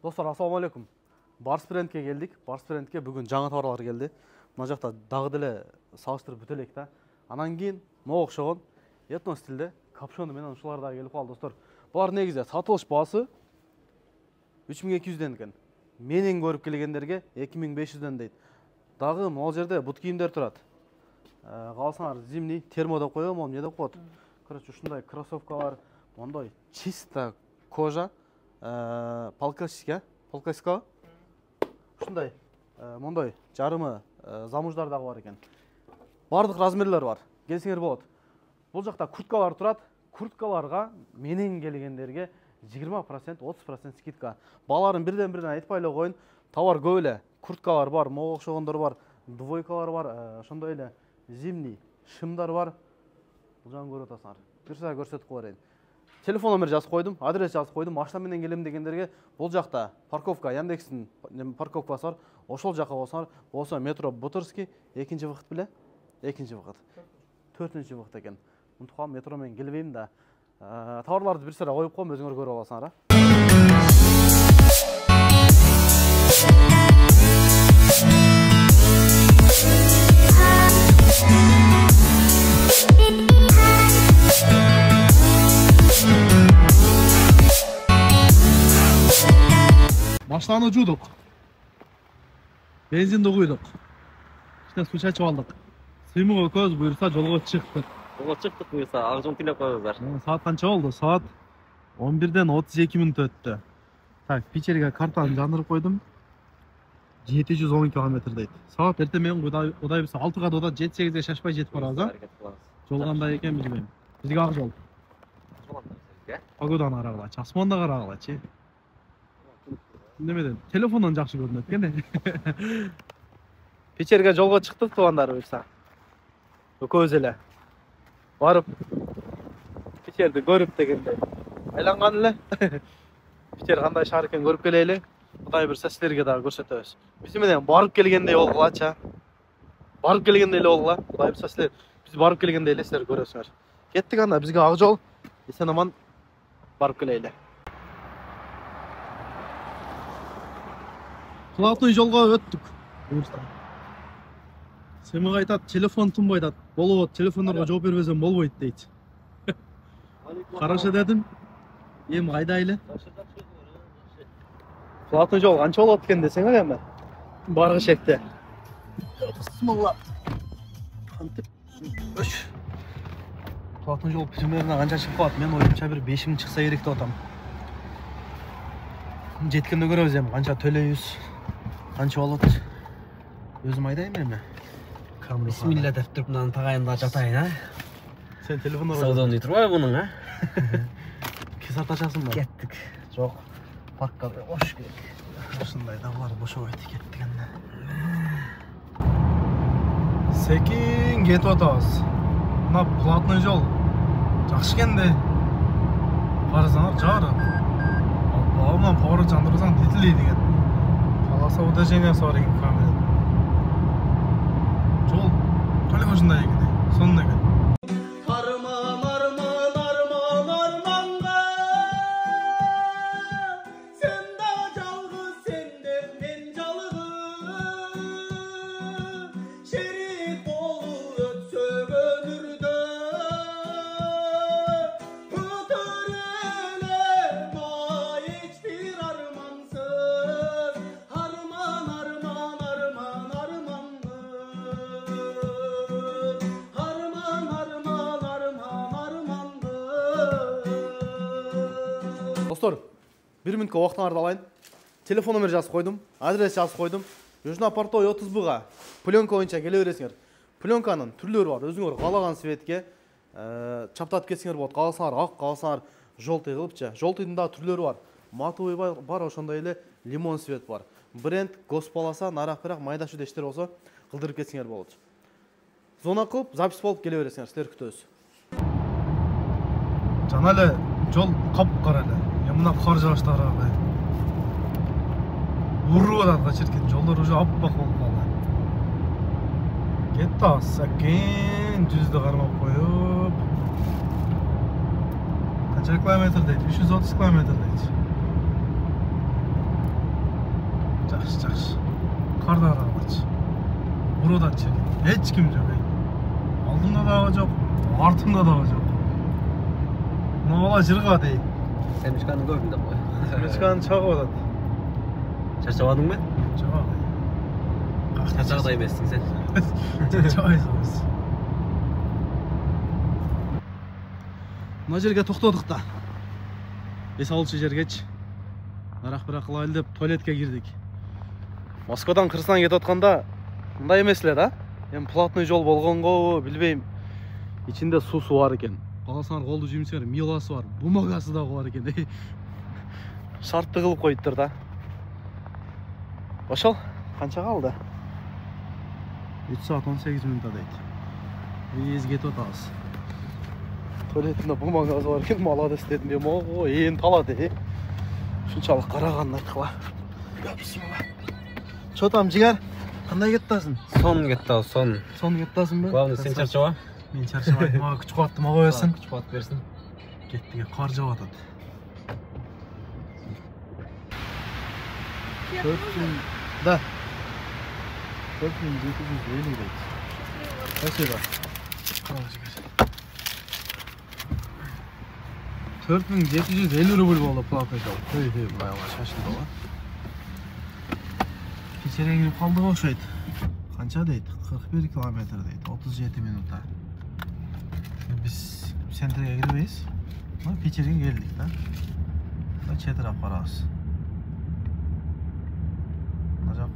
Достар, ассаламу алейкум. Барс брендке келдік. Барс брендке бүгін жаңа товарлар келді. Мына жақта дағы деле салыштырып бүтелек та. Анан кейін моқ шоғын этно стилде капшоны менен ушулар да келип калды, достар. Булар негизи сатылыш баасы 3200ден экен. Менен көрүп келгендерге 2500ден дейт. Дагы могул жерде бут кийимдер турат. Калсаңар зимний термо деп коём, эмне деп коет. Короче, ушундай кроссовкалар, мондай чисто кожа, полклассика, ушундай мондай жарымы замуждар дагы бар экен. Бардык размерлер бар. Келсеңер болот. Бул жакта курткалар турат. Курткаларга менен келгендерге 20%, 30% скидка. Баларын бирден-бирден айтпай эле коюн. Товар көп эле. Курткалар бар, мого окшогондор бар, двойкалар бар, ошондой эле зимний шымдар бар. Бул жагын көрүп атасыңар. Бир сага көрсөтүп коеюн. Телефон номер жазып койдум, адрес жазып койдум. Машина менен келем дегендерге бул жакта парковка, Яндекстин парковкасы бар. Ошол жака болсаңар, болсо метро Бутырский, экинчи вакыт беле? Экинчи вакыт. 4-чү вакыт экен. Унутпам, метро менен келбейм да. Товарларды бир сыра коюп коем, өзүңөр көрүп аласыңар, Машинаны жудук. Бензинди куйдук. Ичине суу чачып алдык. Сыймык экөөбүз буюрса жолго чыктык. Жолго чыктык буюрса, ак жол тилеп коебуздар. Саат канча болду? Саат 11ден 32 мүнөт өттү. Так, Питерге картаны жандырып койдум. 710 км дейт. Саат эртең менен удай болсо 6га дода 7-8ге шашпай жетип барабыз, Жол кандай экен билбейм. Бизге ак жол. Погоданы карагылачы, асманды карагылачы. Немеден телефондон жакшы көрүнөт экен. Питерге жолго чыктык туугандар буюрса. Экөөбүз эле барып Питерди көрүп дегенде айланган эле. Питер кандай шаар экенин көрүп келели. Кудай бирсе силерге дагы көрсөтөбүз. Биз менен барып келгендей болгулачы. Барып келгендей эле болгула. Кудай бирсе силер биз барып келгендей эле силер көрөсүңөр. Кеттик анда, бизге ак жол. Эсен аман барып келели. Платный жолго өттүк. Сымык айтат, телефон тынбайт атат. Болот, телефондорго жооп бербесем болбойт дейт. Караша дедим. Эми кайдайлы? Платный жол канча болот экен десеңер эми. Баргы шекте. Бисмилла. Кантип? Өш. Платный жол примерно канча чыгып калат? Мен оюмча бир 5000 чыкса керек деп атам. Жеткенде көрөбүз эми канча төлөйбүз. Канча болот? Өзүм айдайм эми. Бисмилла деп туруп мынаны тагайында жатайын, а? Сен телефонго сауданы турбайбы мунун, а? Кесат ачасың ба? Кеттик. Жок. Паркка кош керек. Ушундай да булар бошобойт кеттик анда. Секин кетип атабыз. Мына платный жол жакшы экенде. Карасаңар жарык. Абаман поворот жандырсаң тетилейт экен. Полоса удажениясы бар экен камера. Жол толик ушундай экен. Сонун экен. Достор, 1 мүнөткө убактыңарды алайын. Телефон номер жазып койдум, адрес жазып койдум. Южна Портой 30Б-га пленка боюнча келе бересиңер. Пленканын түрлөрү бар. Өзүңөр каалаган цветке чаптатып кетсеңер болот. Кааласаңар ак, кааласаңар желтый кылыпчы. Желтыйдын да түрлөрү бар. Матовый бар, ошондой эле лимон цвет бар. Бренд Госпаласа, нарак-бирак майда шүдештер болсо кылдырып кетсеңер болот. Зона кылып, запись болуп келе бересиңер, силер күтөбүз. Жана эле жол кап-кара эле. Мына кар жаашты карагай. Уруп атат чиркен, жолдор уже аппак болуп калды. Кетти асакен, жүздү кармап коюп. Канча километр дейт? 330 километр дейт. Жакшы. Кардага барчы. Бурудан чекен. Эч ким жок. Алдымда дагы жок, артымда дагы жок. Мына бала жырга дей. Семишканы көрдүм деп кой. Мечканы чагып атат. Чарчабадыңбы? Жок. Чарчагандай эмессиң сен. Чарчабайсың. Мына жерге токтодук да. Эс алчу жергечи. Нарак-бирак кылайлы деп туалетке кирдик. Москвадан Кыргызстанга кетип атканда мындай эмес эле да. Эми платный жол болгонго билбейм. Ичинде суусу бар экен. Каласаңар колду жуймусуңар, миласы бар, бумагасы дагы бар экен. Шартты кылып коюптур да. Ошол канча калды? 3 саат 18 минутта дейт. Биз кетип атабыз. Туалетинде бумагасы бар экен, молодец дедим. Мен ого, ээн талады. Ушунчалык караганын айткыла. Чо там, жигер? Кандай кеттасың? Сон кетти, сон. Сон кеттасыңбы? Главное, сен чарчаба. Мен чарчабайм. Мага күч кубатты мага берсин. Күч кубат берсин. Кеттиге кар жаап атат. 4000, да. 4750 дейт. Спасибо. Кара жигер. 4750 рубль болду плата жол. Баягы шашылды го. Кечере кирип калдык окшойт. Канча дейт? 41 километр дейт. 37 минутта. Биз центрге кирбейбиз. Мына Питерге келдик да. Мына четирап барабыз. Мына жак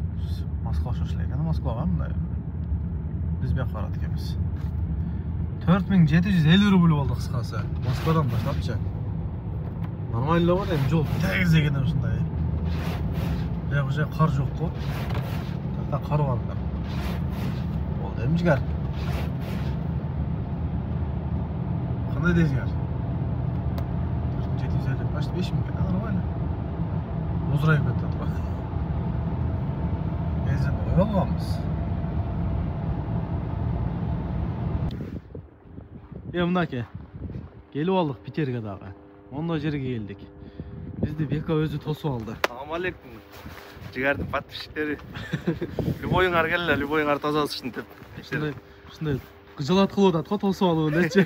Москва окшош эле экен. Москвага мындай. Биз бияка барат экенбиз. 4750 рубль болду кыскасы. Москвадан баштапчы. Нормально бар эми жол тегиз экен ушундай. Бияк уже кар жок го. Такта кар бар да. Болду эми жигер. Кандай дейсиңер? 4750 почти 5000 экен, нормально. Узурайып кетти тура. Бензин кой алганбыз. Мынаке. Келип алдык Питерге дагы. Мондой жерге келдик. Бизди Бека өзү тосуп алды. Assalamu alaikum. Жигердин подписчиктери. Любойуңар келе, любойуңар тазалашсын деп. Ушундай жалат кылып атат го, тосуп алып элечи.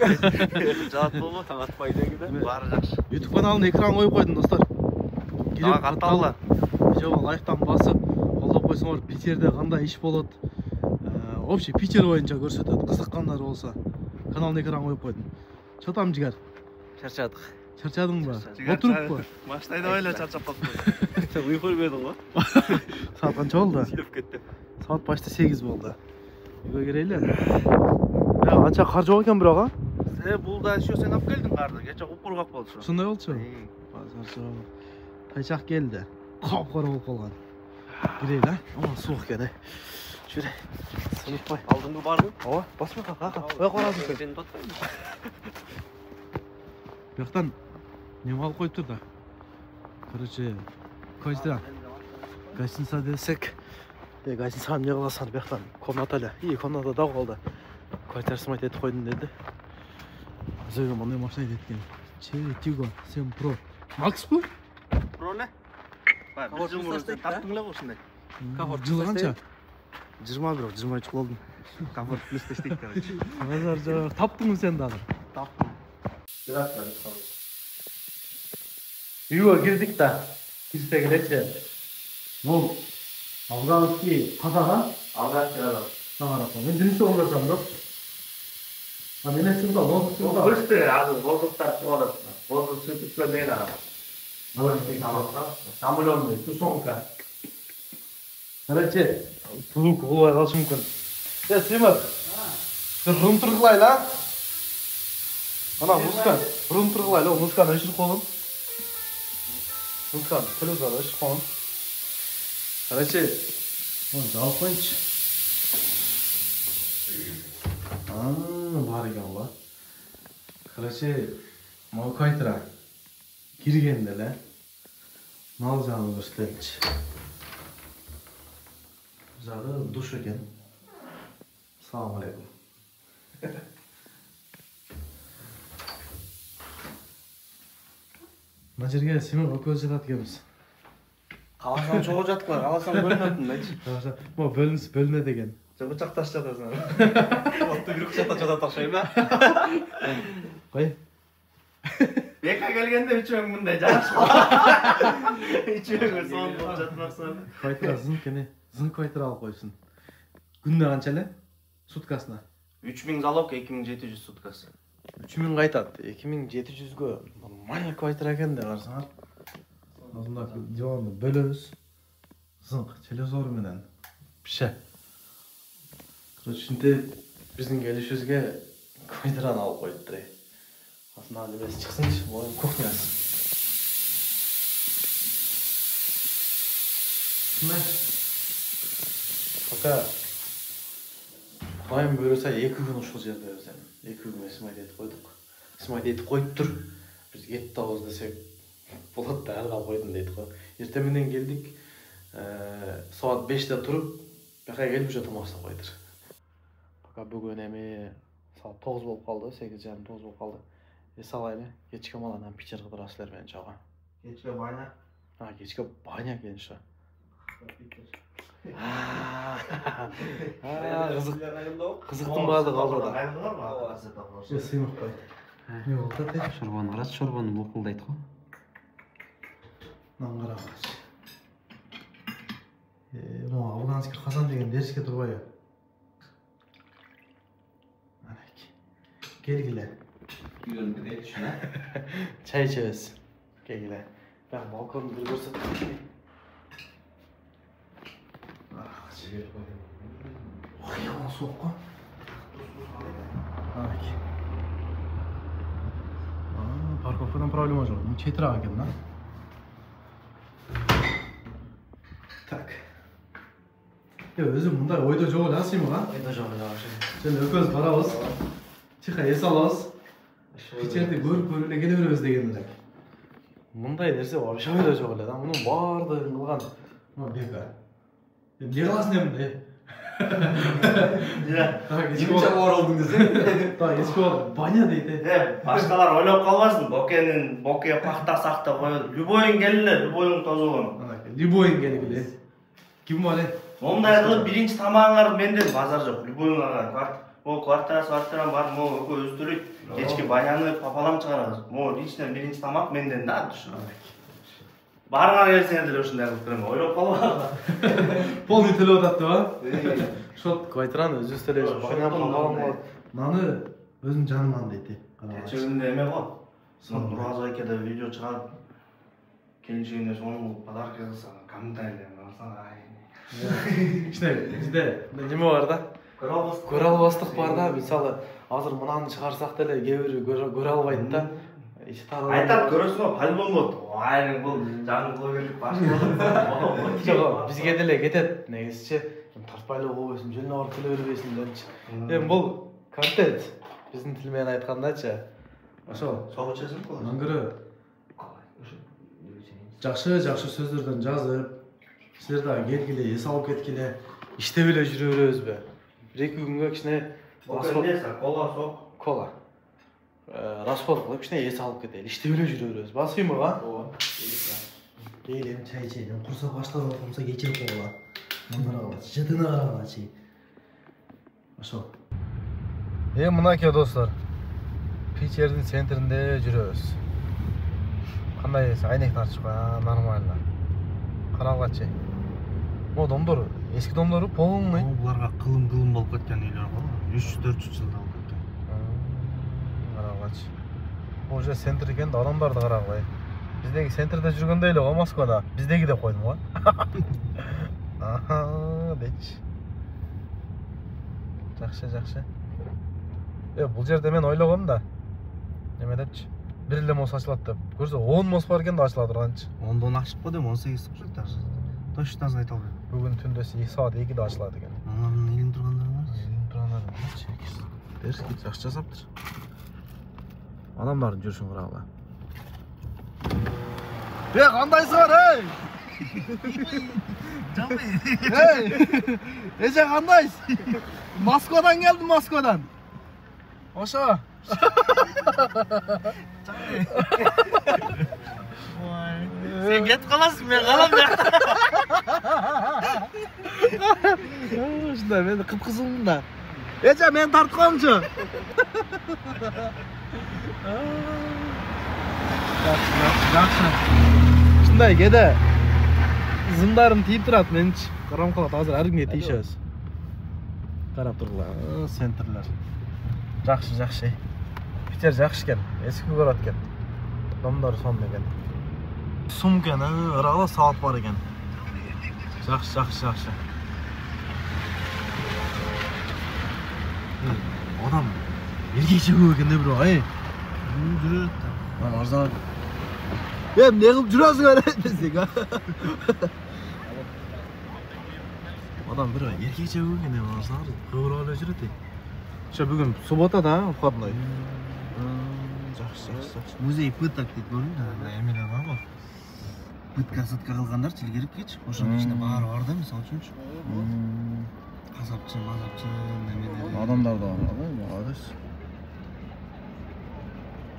Жаат болбу, таң атпайды экен. Баары жакшы. YouTube каналына экран коюп койдум, достор. Дагы катталгыла. Видеого лайктан басып, колдоп койсоңор, Питерде кандай иш болот. Вообще Питер боюнча көрсөтөт, кызыккандар болсо. Каналына экран коюп койдум. Чо там, жигер? Чарчадык. Чарчадыңбы? Отуруппу? Баштайда эле чарчап калдым. Уйку көрбөдүң го? Саат канча болду? Силип кетти. Саат почти 8 болду. Үйгө кирели. Анча кар жок экен бирок, Бул да ещё сен алып келдиң карды. Кече кургак болду. Ушундай болчу. Тайчак келди. Капкара болуп калган. Кирели, Ама суук экен, Жүрө. Сыныкпай. Алдыңгы бардың? Ооба, басма кака. Коя барасың сен? Сени тотпойм. Бияктан неме алып коюптур да. Короче, гостиница десек. Гостиницага эмне кыласың бияктан? Комната эле. Комната да калды. Квартира снимать этип койдум деди. Өзүгө мындай машина кеткен. Chery Tiggo 7 Pro. Макспу? Про эле? Бир жыл мурун таптың эле ушундай. Жылы канча? 21, 23 болдум. Комфорт плюс тештейт, короче. Азар жок. Таптыңбы сен дагы? Таптым. Үйгө кирдик да. Кирсек элечи. Бул афганский казага? Афганский казак. Мен жүрүшү оңдосом да. Мен ачымда лондон. Бышты, азыр воздухтар чыгат. Воздух сүрүп көрмөйт ага. Самолётный, тушенка. Короче, звук кылбай калышы мүмкүн. Симат. Рум тургулайлы, Ана музыка, рум тургулайлы, музыканы өчүрүп койгон. Музыканы телевизорду өчүрүп койгон. Короче, жалып коюнчу. Бар экен го. Короче, могу кайтыра. Киргенде эле мал жагын көрсөтөлүчү. Жагы душ экен. Салам алейкум. Мына жерге Семен экөөбүз жатат экенбиз. Каласаң чогуу жаткыла, каласаң бөлүнөтүн дечи. Мо бөлүнө деген. Бычак таш жатасың. Отто бир бычак жатат окшойм ба? Кой. Бека келгенде үчөөң мындай жашып. Үчөөңөр сон болуп жатмаксың. Кайтыра зынкене. Зынк кайтыра алып койсун. Күнүнө канча эле? Суткасына. 3000 залог, 2700 суткасы. 3000 кайтат. 2700гө нормально кайтыра экен да карасаңар. Мына диванды бөлөбүз. Зынк телевизор менен. Пише. Короче, ушинтип биздин келишибизге кайтыраны алып коюптур. Асына немesi чыксынчы, моюн кухнясы. Мына пока Кудайым буйруса 2 күн ушул жерде өзен. 2 күн Исмайт этип койдук. Исмайт этип коюптур. Биз эт табыз десек болот да, алга койдум дейт го. Эртең менен келдик. Саат 5-те туруп, бака келип уже тамак койдур. Пока бүгүн эми саат 9 болуп калды, 8:30 9 болуп калды. Эс алайлы, кечке маланан пичер кыдырасыздар менен чогуу. Кечке баня. Кечке баня экен ошо. Кызыктын баардыгы алдыда. Сыймак кой. Не болду да? Шорбаны карачы, шорбаны мукулдайт го. Нан карагыч. Могу афганский казан деген дерске турбайбы? Анакей. Келгиле. Үйрөнгү дейт ушуна. Чай ичебиз. Келгиле. Бак балконду бир көрсөтөм. Ой, он суық қой. Анакей. Парковкадан проблема жоқ. Ну, четірақ екен, да? Так. Өзім мұндай ойда жоқ эле асыймын, а? Ойда жоқ эле. Сен экөөбүз барабыз. Тихо эс алабыз. Пичерди көрүп эле келе беребиз деген элек. Мындай нерсе вообще ойда жоқ эле, да? Мунун баардыгын кылган. Бека. Не кыласың эмне? Кимче оролдуң десең? Так, эске баня дейт. Башкалар ойлоп калбасын, боке пактасак да коелу. Любойуң келиле, любойуң тозулгун. Любойуң келгиле. Ким бар? Мондай кылып биринчи тамагыңарды менден базар жок. Любойуңарга квартирам бар, могу экөө өздүрүйт. Кечки баняны папалам чыгарабыз. Могу личный биринчи тамак менден да, түшүн. Барыңар келсеңер деле ушундай кылып берем. Ойлоп калбаңар. Полный төлөп атат да? Шот квартираны өзүбүз төлөйбүз. Баня папалам. Наны өзүнүн жаныман дейт. Кечегинде эме го. Нураза экеде видео чыгарып келишигине сонун подарок жасасаң, комментарийлерин алсаң, Кичине бизде неме бар да? Көрө албастык бар да. Мисалы, азыр мынаны чыгарсак деле кээ бири көрө албайт да. Айтат көрөсүңбү, по-любому болот. Айрың бул жаңы блогерлик башка. Жок, бизге деле кетет негизичи. Тарпайлы болбойсуң, жөнүнө барып келе бербейсиң депчи. Эми бул контент биздин тил менен айткандачы. Ошо Согу чесиң болот. Аңгыры жакшы сөздөрдөн жазып, силер дагы келгиле, эс алып кеткиле, иштеп эле жүрө беребизби? 1-2 күнгө кичине кола. Расход кылып кичине эс алып кетели, иштеп эле жүрө беребиз. Басыймы га? Ооба. Келем чай ичейин. Курсак башталып атса кечирип койгула. Мындай жытына карагачы. Ошо. Мынакей достор. Пичердин центринде жүрөбүз. Кандай эс, айнек тартышпа, нормально. Карагачы. Мо домдор, эски домдору полный. Буларга кылым болуп кеткен үйлөр го. 300-400 жылда болуп кеткен. Карагачы. Бул же центр экен да, адамдарды карагай. Биздеги центрде жүргөндөй эле го Москвада. Биздеги деп койдум го. Дейчи. Жакшы. Бул жерде мен ойлогом да. Неме депчи? Бир эле мост ачылат деп. Көрсө 10 мост бар экен да ачыла турганчы. 10дон ашып кой дем, 18 окшойт даже. Точно айта албайм. Бүгүн түндө саат 2-де ачылат экен. Анын илинип тургандарыңар? Дерски жакшы жасаптыр. Адамдардын жүрүшүн карагыла. Кандайсыңар, Эже кандайсың? Москвадан келдим, Москвадан. Ошо. Sen ketip kalasın, ben kalam da. Şunday, ben de kıpkızılmın da. Eca, ben tartıp koyamçı. Жақсы. Шындай, кеде зымдарым тиіп тұрады, мен қарам қалады, азыр әркімге тиішеміз. Қарап тұрғыла, сентрлер. Жақсы. Питер жақсы екен, ескі көрат екен. Адамдары сонда екен. Сұм екен, ырағыда сауат бар екен. Жақсы. Адам еркекше көп екен де біреу, ай. Жүреді. Арзан. Ne qilib jurasiz mana desek ha. Odam bir erkakcha bo'lgan ham arzon. Qo'g'roqlar yuradi. O'sha bugun subota-da, vходной. Yaxshi. Muzey pıtak deydi ko'rdingmi? Emine bor. Pıtka-sıtka qilganlar ilgirib kech. O'shaning ichida bari bor-da, misol uchun. Qasabchi, mazabchi, nimalar. Odamlar da bor, молодец.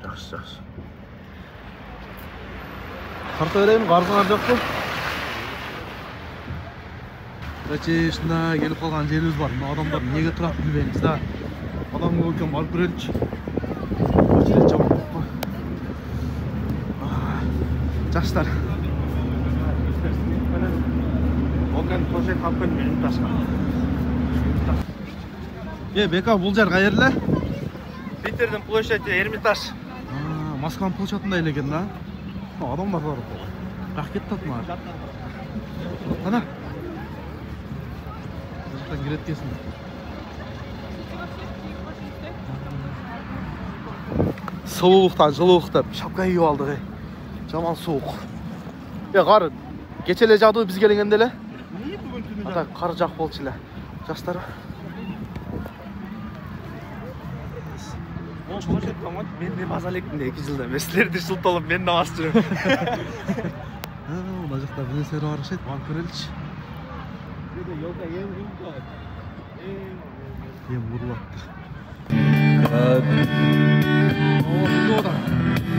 Yaxshi. Qarta bereyim, qarzılar жоқ қой. Короче, шында келіп қалған жеріміз бар. Мына адамдар неге тұрады білмейміз да. Адам көп екен, барып көрелікші. Очередь жаман көп қой. Жақсылар. Оған площадь қалып менің тасқа. Бека, бұл жер қай жерле? Питердің площади Эрмитаж. Москваның площадында екен да. Adamlar var orada. Raket tatma. Ana. Çocuktan giret kesin. Soğuktan, жылуулuktan şapka giyip aldık. Jaman soğuk. Qar keçele жагды biz келгенде эле. Niye bugün tünü Ата qar жак болчу эле. Жаштар. Площадь қалмады. Мен де базалектім де 2 жылда. Месілерді жылталып, мен намаз жүрем. Мына жақта бір нәрселер бар ұқсайды, барып көрелікші. Ем ұрлапты.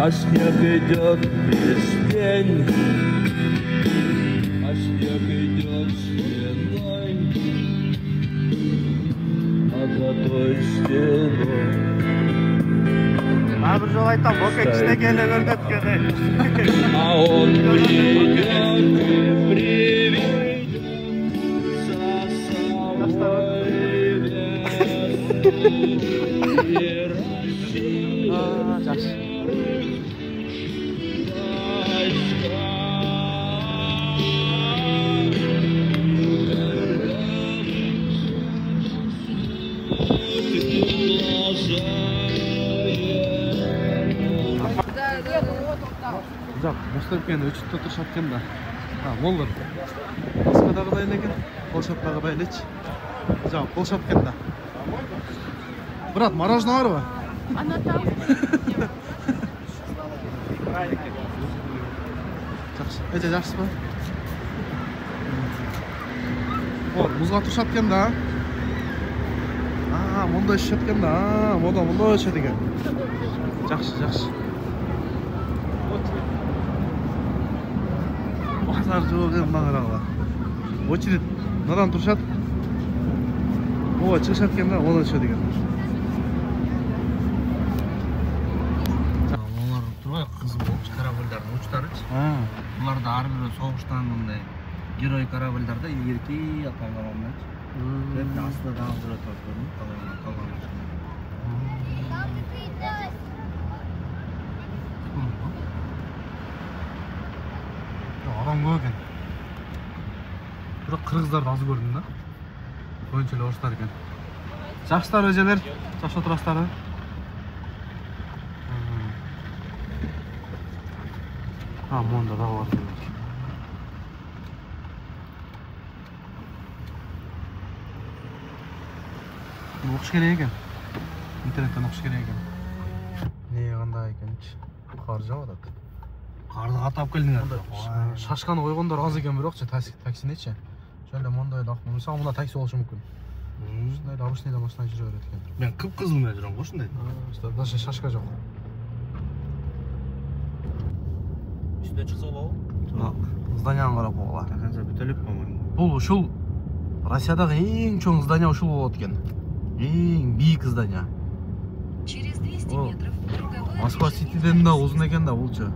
А снег идет без тень, а снег идет стеной, а за той стеной. Bir жол айтам, бока кішінекейлі көргеткені. А он придет и приведет со собой Жоқ, мұстаркен өчітті тұршаткен да. Молдыр. Москвадағыдай екен, қолшаттағыдай елечі. Жоқ, қолшаткен да. Брат, мороженое бар ба? Она там. Жақсы. Өте жақсы ба? Мұзға тұршаткен да. Мұнда үшеткен да. Мұнда өшет екен. Жақсы. Базар жоқ мына қарағыла. Очередь мынадан тұршат. О, шығышат екен да, оны өшет екен. Олар тұрбай қызы болып, корабльдардың ұчтары. Бұларда арбірі соғыштан мұндай герой корабльдарда еркей атанғанымда. Hep aslında daha zor ataklarını kalan. Adam көп екен. Бірақ қырғыздарды аз көрдім да. Көбінше орыстар екен. Жақсылар өзелер, жақсы отырастары. Монда да бар. Оқыш керек екен. Интернеттен оқыш керек екен. Не қандай екен? Қар жауады. Қарды қатап келдіңдер. Шашқаны қойғандар аз екен бірақ таксинечі. Шөлде мұндай лақ. Мысалы мұнда такси болушы мүмкін. Шындай обычныйда машина жүре береді екен. Мен қып-қызылмен жүрем ғой шындай. Даже шашқа жоқ. үстүнө чыкса болобу? Жок, зданияны карап койгула. Канча бүтөлүп койгон. Бул ушул Россиядагы эң чоң здание ушул болот экен. Эң бийик здание. Через 200 О, метров круговое Москва Ситиден да узун экен да булчу.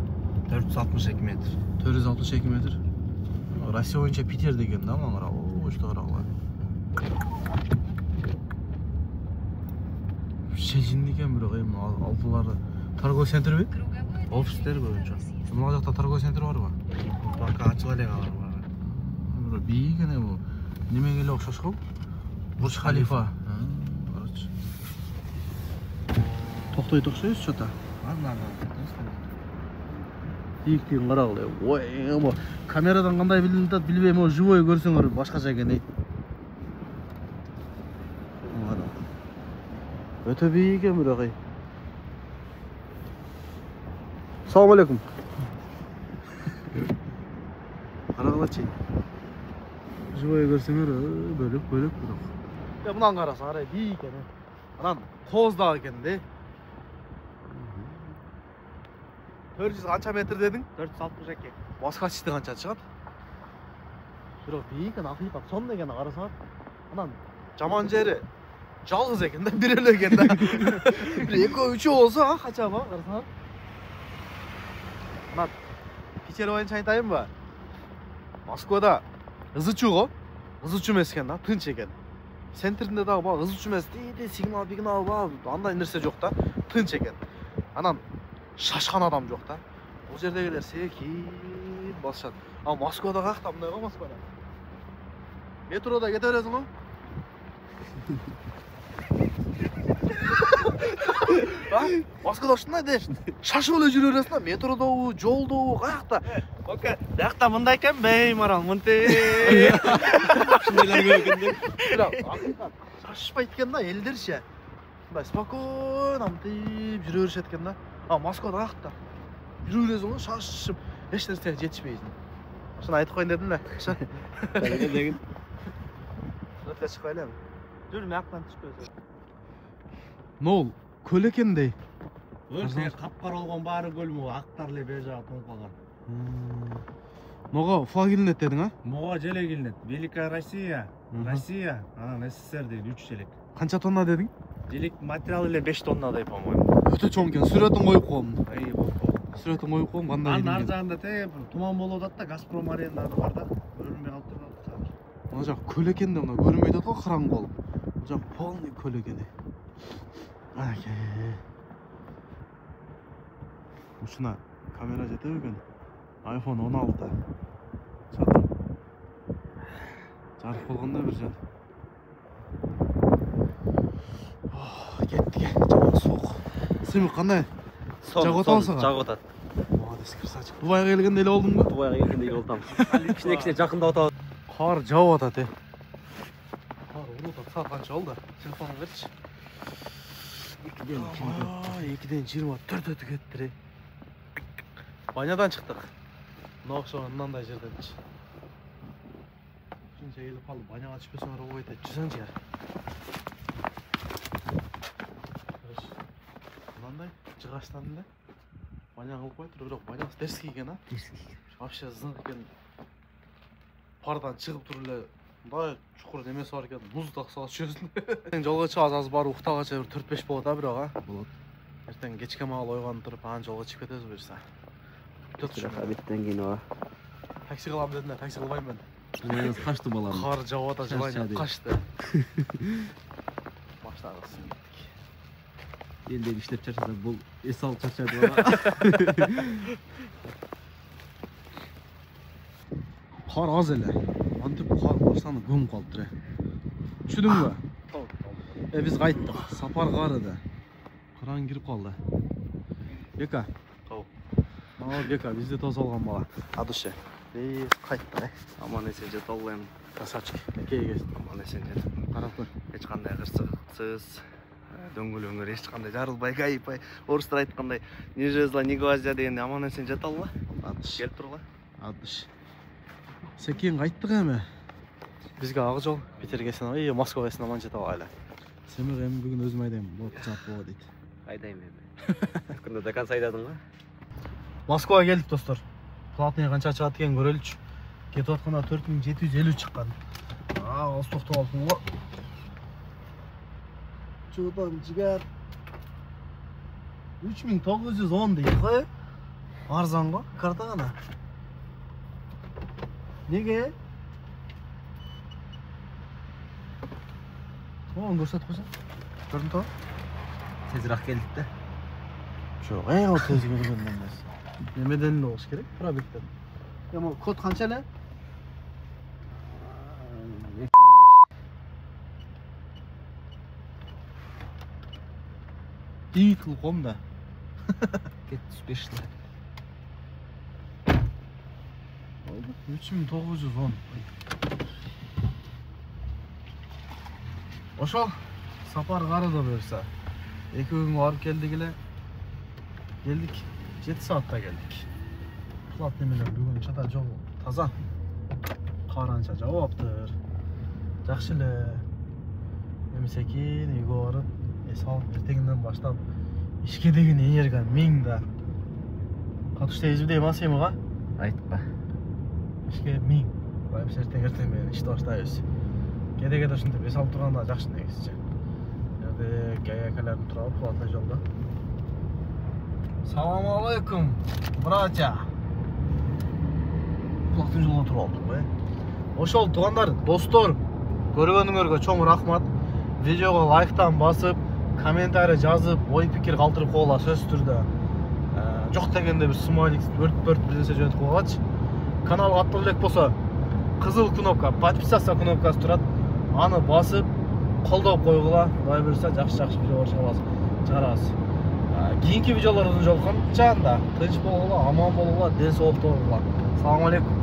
462 метр. 462 метр. Россия боюнча Питер деген да мына карап. Ошто карагыла. Шежин экен бирок эми алдылары торговый центрби? круговое Офистер движение көбүнчө. по Мына жакта торговый центр барбы? Пока ачыла элек алар бар. Бирок бийик эне бул. Немеге эле окшош го? Бурж Халифа. Короче. Токтойт окшойбуз чота. Бийиктигин карагыла. Ой, эмо камерадан кандай билинип атат билбейм, о живой көрсөңөр башкача экен дейт. Өтө бийик экен бирок эй. Салам алейкум. Карагылачы. Живой көрсөңөр бөлөк бирок. Мындан карасаң арай бийик экен. Анан кооздак экен да. 400 канча метр дедиң? 462. Москва Сити канча чыгат? Бирок бийик экен, акыйкат сон деген карасаң. Анан жаман жери жалгыз экен да, бир эле экен да. Бир экөө үчөө болсо канча ба карасаң. Анан Питер боюнча айтайынбы? Москвада ызычуу го, ызычуу эмес экен да, тынч экен. Центринде дагы баягы ызычуу эмес, сигнал ба, андай нерсе жок да, тынч экен. Анан шашкан адам жок да. Бул жердегилер секин басышат. А Москвада каякта мындай го Москвада? Метрода кете бересиң го? Москвада ушундай деш. Шашып эле жүрө бересиң да, метродобу, жолдобу, каякта? Ока, биякта мындай экен, беймарал, мынтей. Ушундайлар көп экен да. Бирок акыйкат шашышпайт экен да, элдерче. Мындай спокойно мынтип жүрө беришет экен да. А Москвада каякта? Жүрө бересиң го, шашышып, эч нерсеге жетишпейсиң. Ошону айтып коеюн дедим да. Деген. Өтө чыкпайлы эми. Жүр, мияктан түшпөсө. Нол, көл экендей. Өлсе капкара болгон баары көл му, актар эле бер жагы тоңуп калган. Мога флаг илинет дедиң, а? Мога желек илинет. Великая Россия, Россия, анан СССР деген 3 желек. Канча тонна дедиң? Желек материал эле 5 тоннадай, по-моему. Өтө чоң экен. Сүрөтүн коюп коем. Ай, Сүрөтүн коюп коем, кандай анын ар илинген. жагында теп туман болуп атат да, Газпром арендасы бар да. Көрүнбөй калып турат. Мына жак көл экен да, мына көрүнбөй атат го, караңгы болуп. Бул жак полный көл экен. Анакей. Ушуна камера жетеби экен? iPhone 16. Чатам. Жарык болгондо бир жөн. Кеттик. Жаман суук. Сыймык кандай? Жагып атабы сага? Жагып атат. Молодец, красавчик. Дубайга келгенде эле болдуңбу? Дубайга келгенде эле болдум. Кичине жакындап атат. Кар жаап атат, Кар уруп атат. Саат канча болду? Телефонуңду берчи. 2-ден 24 өтүп кетти. Банядан чыктык. Мына окшогон мындай жерденчи. Ушунча келип калып, баняга түшпөсөңөр болбойт деп жүрсөңчү. Мындай жыгаштан эле баня кылып коет, бирок банясы дерский экен, а? Вообще зыңк экен. Пардан чыгып туруп эле мындай чукур немеси бар экен, муз таксага түшөсүң. Жолго чыгабыз, азыр барып уктагача бир 4-5 болот, а бирок, а? Болот. Эртең кечке маал ойгонуп туруп, анан жолго чыгып кетебиз буюрса. Абиттен кийин ооба. Такси кылам дедим да, такси кылбайм мен. Качты балам. Кар жаап атат, жылайын качты. Баштагыз. Элдеги иштеп чарчаса, бул эс алып чарчады бала. Кар аз эле. Антип кар барсаны көмүп калыптыр. Түшүдүңбү? Биз кайттык. Сапар карыды. Караң кирип калды. Бека. Мына Бека бизди тосуп алган бала. Адышы. Биз кайттык, Аман эсен жете албайм. Красавчик. Бекеге Аман эсен жете. карап көр. Эч кандай кырсыксыз, дөңгөлөңөр эч кандай жарылбай, кайыппай. Орустар айткандай, не жезла, не гвоздя дегенде аман эсен жете алла. Адыш. Келип тургула. Адыш. Секен кайттык эми. Бизге ак жол Питерге сен, Москвага сен аман жете алайлы. Семир эми бүгүн өзүм айдайм. Болот жаап болот дейт. Айдайм эми. Күндө до конца айдадың го? Москвага келдик, достор. платный канча чыгат экен көрөлүчү. Кетип атканда 4750 чыккан. Аз токтоп алдым го. Жудан жигер 3910 дейт го. Арзан го, карта гана. Неге? Оң көрсөтүп койсоң. Көрдүң то? Тезирээк келдик да. Жок, эң тез келгенден эмес. Немеден болуш керек? Пробегден. Эми код канча эле? 2005. İyi kılkom da. 75 lira. 3910. Ошол сапар карыда буюрса. 2 күнгө барып келдик эле. Geldik. 7 saatte geldik. Plat nemeler бүгүн чата жол таза. Каранча жаптыр. Жакшы эле. Эмсекин үйгө барып, салып эртеңден баштап ишке деген энергия миң да. Катыш тезбидей масемага? Айтпа. Ишке миң. Байым эртең менен ишти баштайбыз. Кеде ушинтип эс алып турганда жакшы негизчи. Жерде гаякаларым турабы платный жолдо. Саламу алейкум, братья. Платный жолдо туруп алдык, Ошол туугандар, достор, көргөнүңөргө чоң рахмат. Видеого лайктан басып, комментарий жазып, ой пикир калтырып койгула сөзсүз түрдө. Жок дегенде бир смайлик өрт бир нерсе жөнөтүп койгачы. Каналга аттуу элек болсо, кызыл кнопка, подписаться кнопкасы турат. Аны басып, колдоп койгула. Кудай буйрса, жакшы видеолор чыгарабыз. Кийинки видеолордун жолукканча анда тынч болгула, аман болгула, ден соолукта болгула. Саламу алейкум.